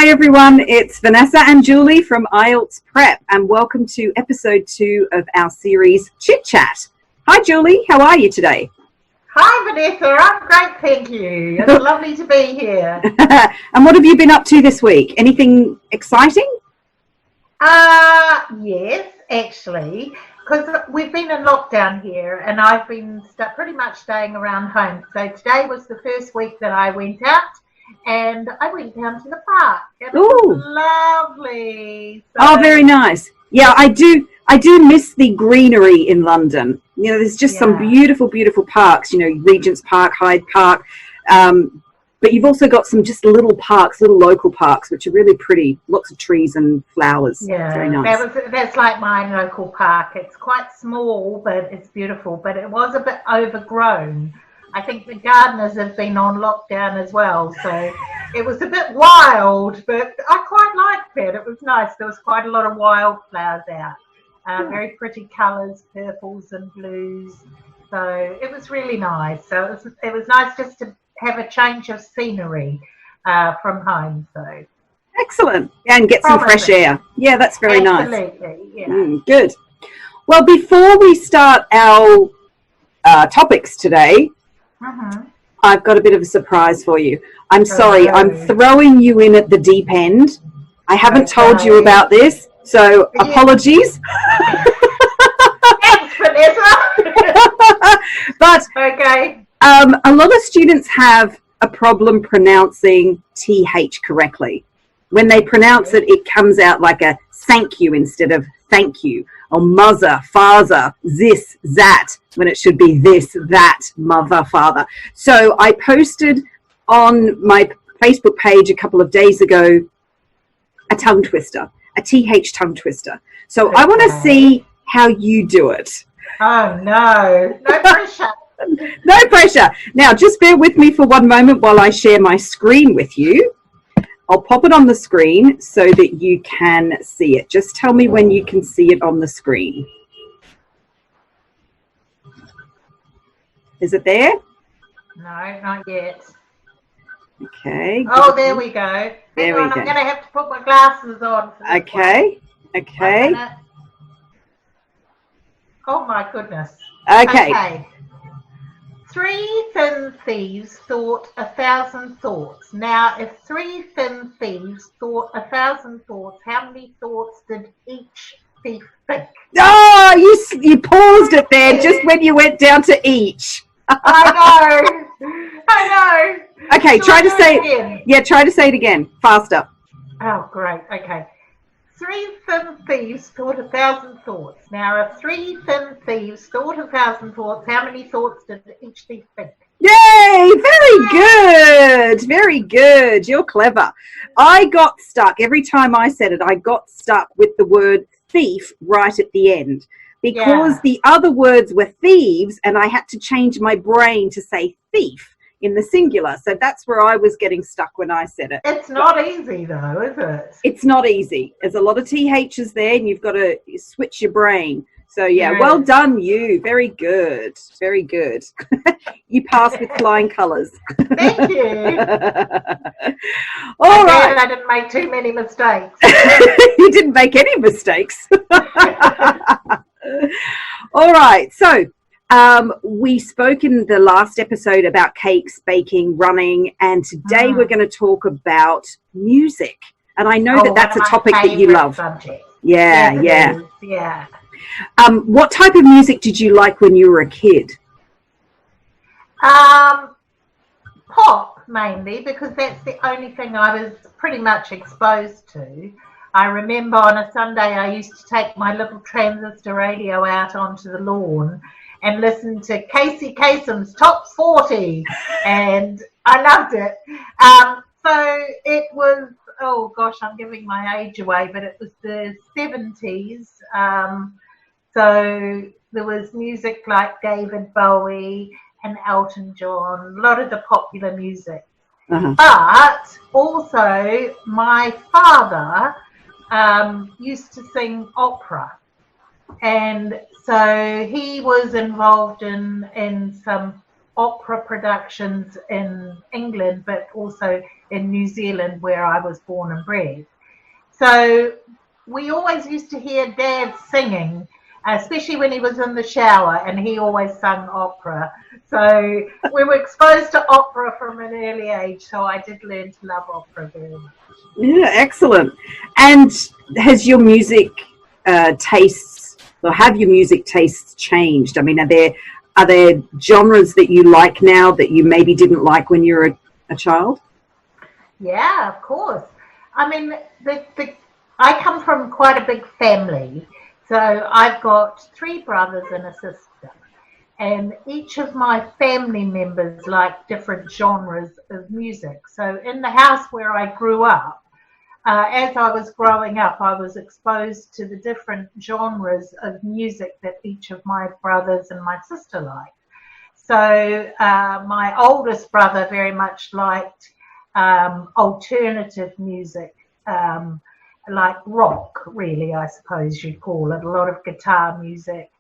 Hi everyone, it's Vanessa and Julie from IELTS Prep and welcome to episode 2 of our series Chit-Chat. Hi Julie, how are you today? Hi Vanessa, I'm great, thank you. It's lovely to be here. And what have you been up to this week? Anything exciting? Yes, actually, because we've been in lockdown here and I've been pretty much staying around home. So today was the first week that I went out and I went down to the park. And it was lovely. So, oh, very nice. Yeah, I do miss the greenery in London. You know, there's just some beautiful, beautiful parks, you know, Regent's Park, Hyde Park. But you've also got some just little parks, little local parks, which are really pretty. Lots of trees and flowers. Yeah, very nice. That's like my local park. It's quite small, but it's beautiful. But it was a bit overgrown. I think the gardeners have been on lockdown as well, so it was a bit wild, but I quite liked it. It was nice. There was quite a lot of wildflowers out. Very pretty colours, purples and blues. So it was really nice. So it was nice just to have a change of scenery from home. So excellent, and get some fresh air. Yeah, that's very nice. Absolutely, yeah. Good. Well, before we start our topics today, I've got a bit of a surprise for you. I'm sorry, I'm throwing you in at the deep end. I haven't told you about this, so apologies. Thanks, Vanessa. But okay. A lot of students have a problem pronouncing TH correctly. When they pronounce it, it comes out like a thank you instead of thank you, or mother, father, this, that, when it should be this, that, mother, father. So I posted on my Facebook page a couple of days ago a tongue twister, a TH tongue twister. So I want to see how you do it. Oh, no. No pressure. No pressure. Now, just bear with me for one moment while I share my screen with you. I'll pop it on the screen so that you can see it. Just tell me when you can see it on the screen. Is it there? No, not yet. Okay. Oh, there we go. There we go. I'm going to have to put my glasses on. Okay. Okay. Oh, my goodness. Okay. 3 thin thieves thought 1,000 thoughts. Now, if 3 thin thieves thought 1,000 thoughts, how many thoughts did each thief think? Oh, you paused it there just when you went down to each. I know. Okay, try to say it again. Yeah, try to say it again. Faster. Oh, great. Okay. 3 thin thieves thought 1,000 thoughts. Now, if 3 thin thieves thought 1,000 thoughts, how many thoughts did each thief think? Yay! Very good. Very good. You're clever. I got stuck. Every time I said it, I got stuck with the word thief right at the end. Because the other words were thieves, and I had to change my brain to say thief in the singular. So that's where I was getting stuck when I said it. It's not easy though, is it? It's not easy. There's a lot of THs there and you've got to switch your brain. So yeah, well done you. Very good. Very good. You passed with flying colours. Thank you. All right. I didn't make too many mistakes. You didn't make any mistakes. All right. So we spoke in the last episode about cakes, baking, running, and today we're going to talk about music. And I know that's a topic that you love. Subjects. Yeah. Yeah. What type of music did you like when you were a kid? Pop, mainly, because that's the only thing I was pretty much exposed to. I remember on a Sunday I used to take my little transistor radio out onto the lawn and listen to Casey Kasem's Top 40, and I loved it. So it was, oh gosh, I'm giving my age away, but it was the 70s. So there was music like David Bowie and Elton John, a lot of the popular music. But also my father used to sing opera. And so he was involved in some opera productions in England, but also in New Zealand, where I was born and bred. So we always used to hear Dad singing, especially when he was in the shower, and he always sung opera. So we were exposed to opera from an early age, so I did learn to love opera very much. Yeah, excellent. And has your music tastes, or have your music tastes changed? I mean, are there genres that you like now that you maybe didn't like when you were a child? Yeah, of course. I mean, I come from quite a big family. So I've got 3 brothers and a sister. And each of my family members like different genres of music. So in the house where I grew up, as I was growing up, I was exposed to the different genres of music that each of my brothers and my sister liked. So my oldest brother very much liked alternative music, like rock, really, I suppose you'd call it, a lot of guitar music.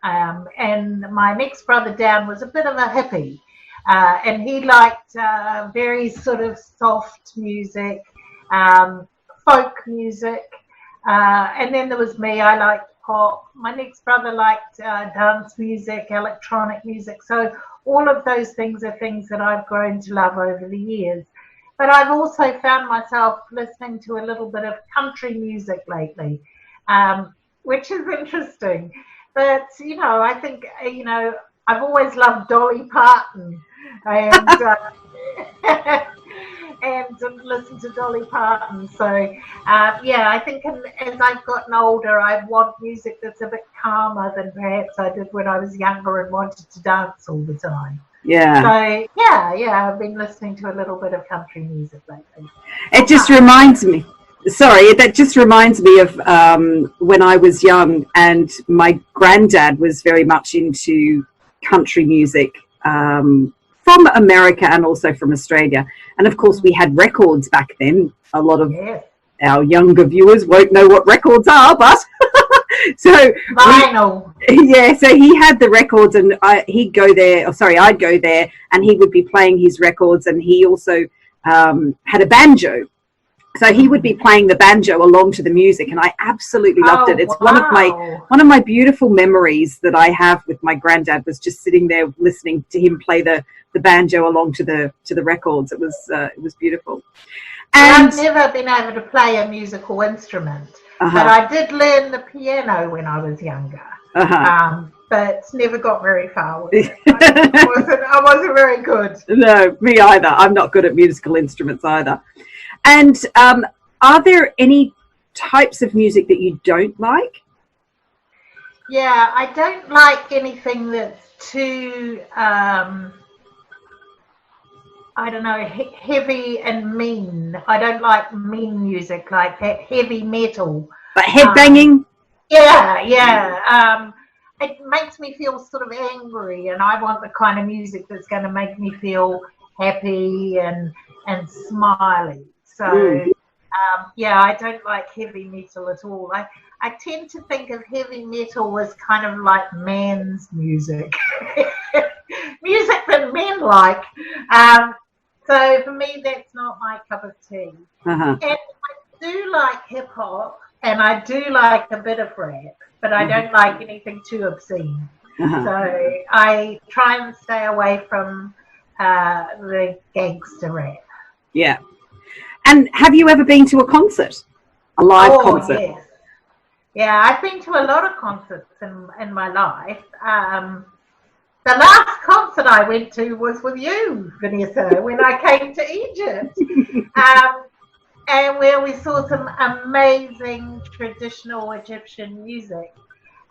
And my next brother down was a bit of a hippie, and he liked very sort of soft music, folk music, and then there was me. I liked pop. My next brother liked dance music, electronic music. So all of those things are things that I've grown to love over the years. But I've also found myself listening to a little bit of country music lately, which is interesting. But, you know, I think, you know, I've always loved Dolly Parton, and and listen to Dolly Parton. So, yeah, I think as I've gotten older, I want music that's a bit calmer than perhaps I did when I was younger and wanted to dance all the time. Yeah. So, yeah, I've been listening to a little bit of country music lately. It just reminds me, that just reminds me of when I was young, and my granddad was very much into country music from America and also from Australia. And of course, we had records back then. A lot of our younger viewers won't know what records are, but so vinyl. So he had the records, and I'd go there, and he would be playing his records, and he also had a banjo. So he would be playing the banjo along to the music, and I absolutely loved it. It's one of my beautiful memories that I have with my granddad, was just sitting there listening to him play the banjo along to the records. It was beautiful. And I've never been able to play a musical instrument, but I did learn the piano when I was younger. But never got very far with it. I wasn't very good. No, me either. I'm not good at musical instruments either. And are there any types of music that you don't like? Yeah, I don't like anything that's too, I don't know, heavy and mean. I don't like mean music, like heavy metal. But headbanging? Yeah. It makes me feel sort of angry, and I want the kind of music that's going to make me feel happy and smiley. So, I don't like heavy metal at all. I tend to think of heavy metal as kind of like man's music, music that men like. So for me, that's not my cup of tea. And I do like hip hop, and I do like a bit of rap, but I don't like anything too obscene. So I try and stay away from the gangster rap. Yeah. And have you ever been to a concert? A live concert? Yes. Yeah, I've been to a lot of concerts in my life. The last concert I went to was with you, Vanessa, when I came to Egypt. And where we saw some amazing traditional Egyptian music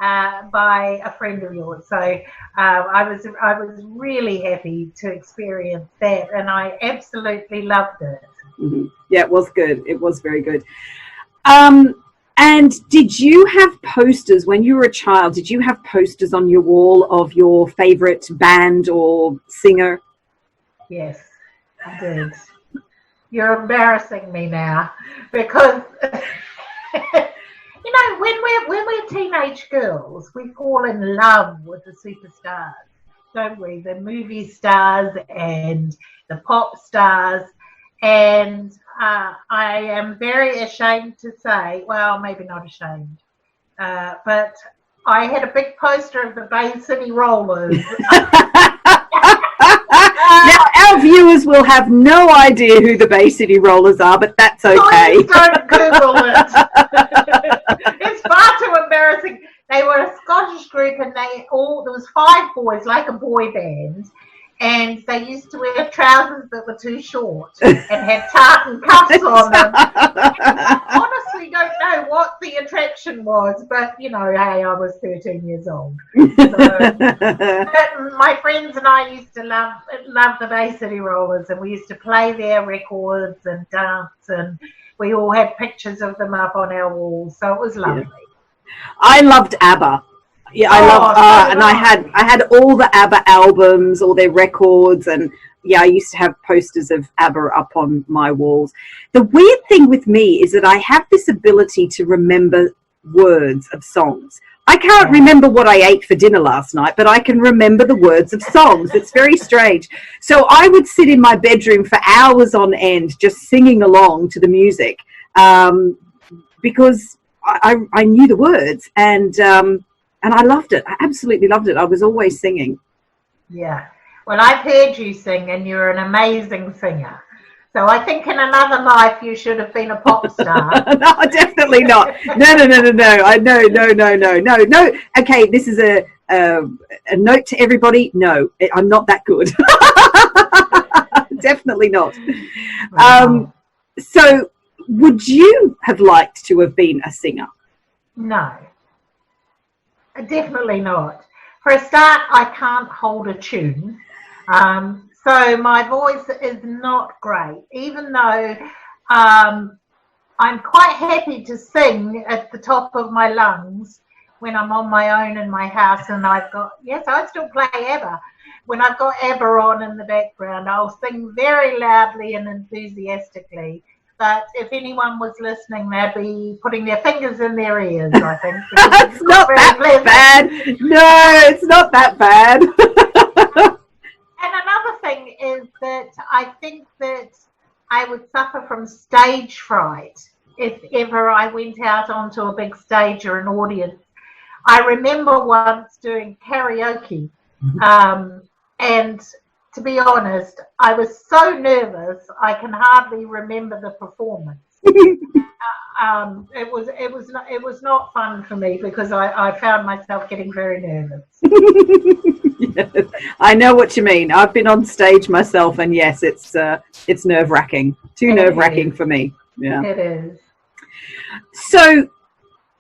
by a friend of yours. So I was really happy to experience that, and I absolutely loved it. Yeah, it was good. It was very good. And did you have posters when you were a child? Did you have posters on your wall of your favorite band or singer? Yes, I did. You're embarrassing me now, because you know, when we're teenage girls, we fall in love with the superstars. don't we? The movie stars and the pop stars. And I am very ashamed to say, well, maybe not ashamed, but I had a big poster of the Bay City Rollers. Now, our viewers will have no idea who the Bay City Rollers are, but that's okay. Please don't Google it. It's far too embarrassing. They were a Scottish group, and there was 5 boys, like a boy band, and they used to wear trousers that were too short and had tartan cuffs on them. I honestly don't know what the attraction was, but, you know, hey, I was 13 years old. So, my friends and I used to love the Bay City Rollers, and we used to play their records and dance, and we all had pictures of them up on our walls, so it was lovely. Yeah. I loved ABBA. Yeah, I loved, and I had all the ABBA albums, all their records, and yeah, I used to have posters of ABBA up on my walls. The weird thing with me is that I have this ability to remember words of songs. I can't remember what I ate for dinner last night, but I can remember the words of songs. It's very strange. So I would sit in my bedroom for hours on end just singing along to the music because I knew the words, and I loved it. I absolutely loved it. I was always singing. Yeah. Well, I've heard you sing, and you're an amazing singer. So I think in another life you should have been a pop star. No, definitely not. No. No. Okay, this is a note to everybody. No, I'm not that good. Definitely not. Wow. So would you have liked to have been a singer? No. Definitely not. For a start, I can't hold a tune. So my voice is not great, even though I'm quite happy to sing at the top of my lungs when I'm on my own in my house, and I still play ABBA. When I've got ABBA on in the background, I'll sing very loudly and enthusiastically. But if anyone was listening, they'd be putting their fingers in their ears, I think. It's not that bad. No, it's not that bad. And another thing is that I think that I would suffer from stage fright if ever I went out onto a big stage or an audience. I remember once doing karaoke, and to be honest, I was so nervous I can hardly remember the performance. It was not fun for me because I found myself getting very nervous. Yes, I know what you mean. I've been on stage myself, and yes, it's nerve-wracking. Too nerve-wracking for me. Yeah, it is. So,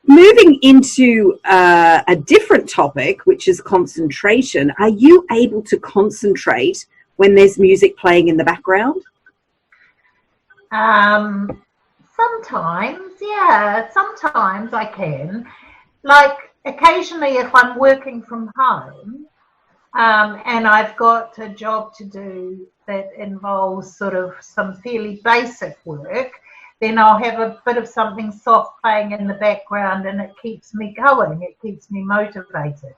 moving into a different topic, which is concentration, are you able to concentrate when there's music playing in the background? Sometimes, yeah. Sometimes I can. Like, occasionally if I'm working from home and I've got a job to do that involves sort of some fairly basic work, then I'll have a bit of something soft playing in the background, and it keeps me going. It keeps me motivated.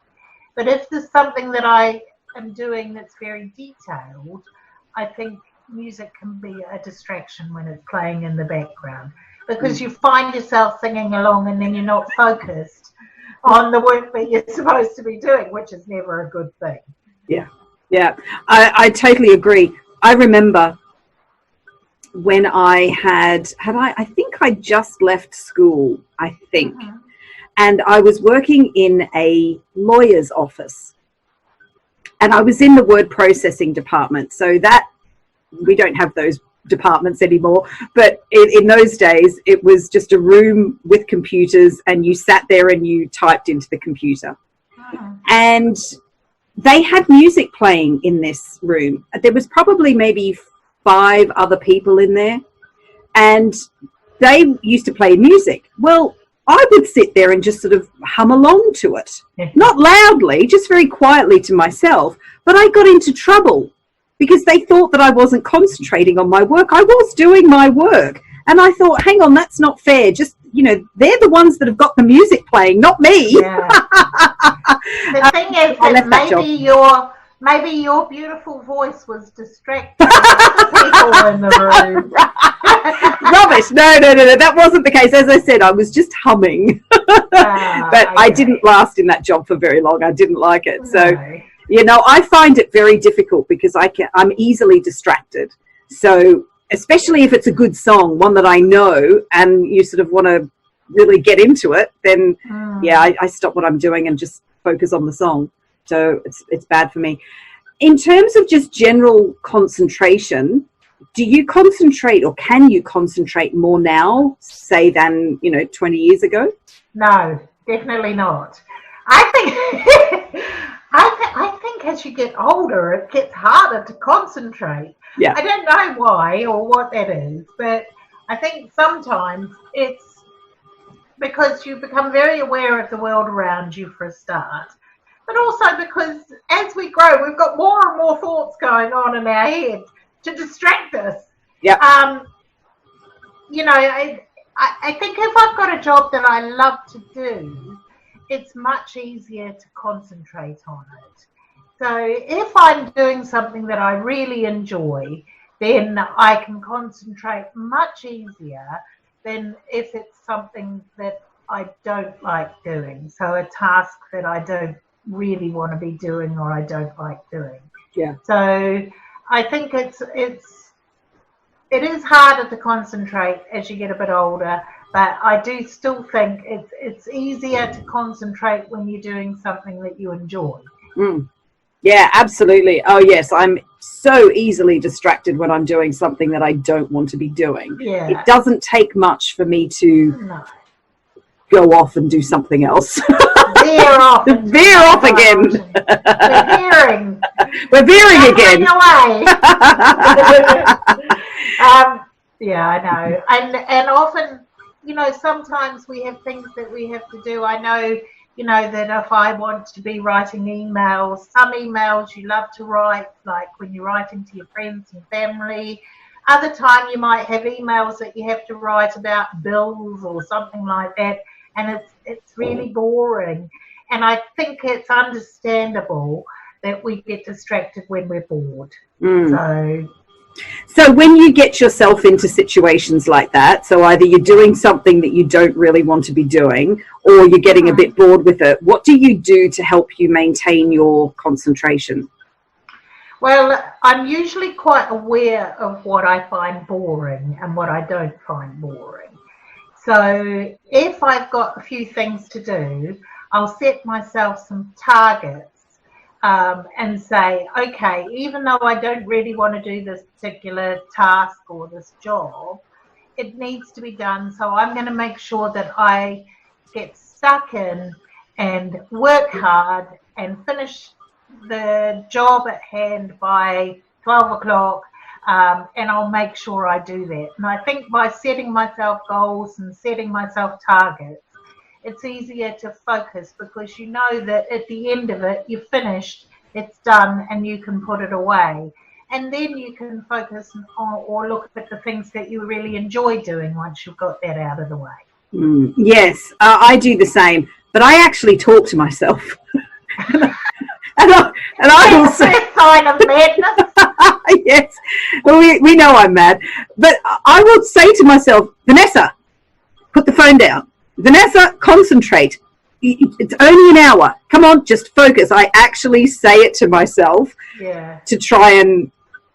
But if there's something that I am doing that's very detailed, I think music can be a distraction when it's playing in the background, because you find yourself singing along and then you're not focused on the work that you're supposed to be doing, which is never a good thing. Yeah. I totally agree. I remember when I I think I just left school, I think. Mm-hmm. And I was working in a lawyer's office. And I was in the word processing department. So that, we don't have those departments anymore. But in those days, it was just a room with computers, and you sat there and you typed into the computer. Mm-hmm. And they had music playing in this room. There was probably maybe 5 other people in there, and they used to play music. Well, I would sit there and just sort of hum along to it, not loudly, just very quietly to myself. But I got into trouble because they thought that I wasn't concentrating on my work. I was doing my work, and I thought, hang on, that's not fair. Just, they're the ones that have got the music playing, not me. Yeah. The thing is that maybe your beautiful voice was distracting people in the room. Rubbish. No. That wasn't the case. As I said, I was just humming. But I didn't last in that job for very long. I didn't like it. So, I find it very difficult because I'm easily distracted. So, especially if it's a good song, one that I know, and you sort of want to really get into it, then I stop what I'm doing and just focus on the song. So it's bad for me. In terms of just general concentration, do you concentrate, or can you concentrate more now, say, than 20 years ago? No, definitely not. I think as you get older, it gets harder to concentrate. Yeah. I don't know why or what that is, but I think sometimes it's because you become very aware of the world around you for a start, but also because as we grow, we've got more and more thoughts going on in our head to distract us. Yeah. I think if I've got a job that I love to do, it's much easier to concentrate on it. So if I'm doing something that I really enjoy, then I can concentrate much easier than if it's something that I don't like doing. So a task that I don't really want to be doing or I don't like doing. Yeah. So I think it is harder to concentrate as you get a bit older, but I do still think it's easier to concentrate when you're doing something that you enjoy. Yeah, absolutely. Oh, yes, I'm so easily distracted when I'm doing something that I don't want to be doing. Yeah. It doesn't take much for me to go off and do something else. Veer off. Veer off again. We're veering again. Away. Yeah, I know. And often, sometimes we have things that we have to do. I know, that if I want to be writing emails, some emails you love to write, like when you're writing to your friends and family. Other time you might have emails that you have to write about bills or something like that, and it's really boring. And I think it's understandable that we get distracted when we're bored. So when you get yourself into situations like that, so either you're doing something that you don't really want to be doing, or you're getting a bit bored with it, what do you do to help you maintain your concentration? Well, I'm usually quite aware of what I find boring and what I don't find boring. So if I've got a few things to do, I'll set myself some targets and say, okay, even though I don't really want to do this particular task or this job, it needs to be done. So I'm going to make sure that I get stuck in and work hard and finish the job at hand by 12 o'clock. And I'll make sure I do that. And I think by setting myself goals and setting myself targets, it's easier to focus because you know that at the end of it, you're finished, it's done, and you can put it away. And then you can focus on or look at the things that you really enjoy doing once you've got that out of the way. Yes, I do the same, but I actually talk to myself. and I will say, sign of madness. Yes, well, we know I'm mad, but I will say to myself, Vanessa, put the phone down. Vanessa, concentrate. It's only an hour. Come on, just focus. I actually say it to myself to try and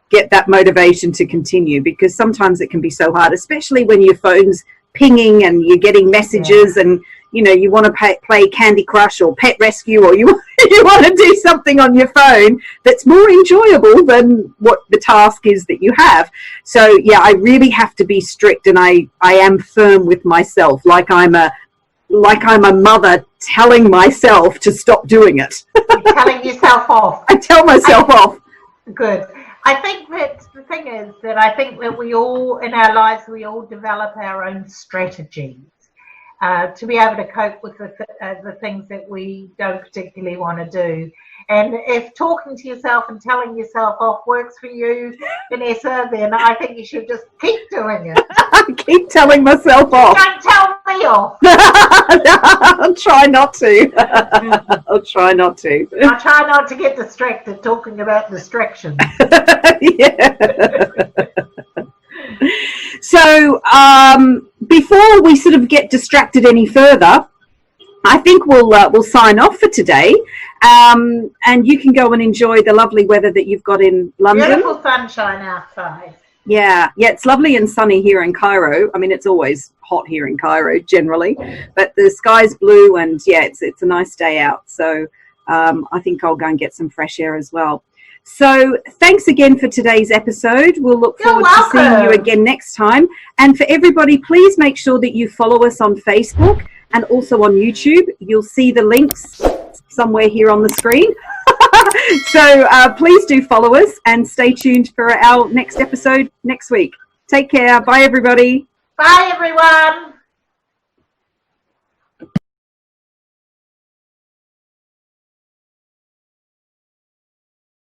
get that motivation to continue, because sometimes it can be so hard, especially when your phone's pinging and you're getting messages and you want to play Candy Crush or Pet Rescue, or you want to do something on your phone that's more enjoyable than what the task is that you have. So yeah, I really have to be strict, and I am firm with myself, like I'm a mother telling myself to stop doing it. You're telling yourself off. I tell myself off. Good. I think that the thing is that I think that we all in our lives, we all develop our own strategies to be able to cope with the things that we don't particularly want to do. And if talking to yourself and telling yourself off works for you, Vanessa, then I think you should just keep doing it. Keep telling myself off. Don't tell me me off. I'll try not to. I'll try not to. I try not to get distracted talking about distractions. Yeah. So before we sort of get distracted any further, I think we'll sign off for today, and you can go and enjoy the lovely weather that you've got in London. Beautiful sunshine outside. Yeah, it's lovely and sunny here in Cairo. I mean, it's always hot here in Cairo generally, but the sky's blue, and yeah, it's a nice day out. So I think I'll go and get some fresh air as well. So thanks again for today's episode. We'll look forward to seeing you again next time. And for everybody, please make sure that you follow us on Facebook and also on YouTube. You'll see the links somewhere here on the screen. So please do follow us and stay tuned for our next episode next week. Take care. Bye, everybody. Bye, everyone.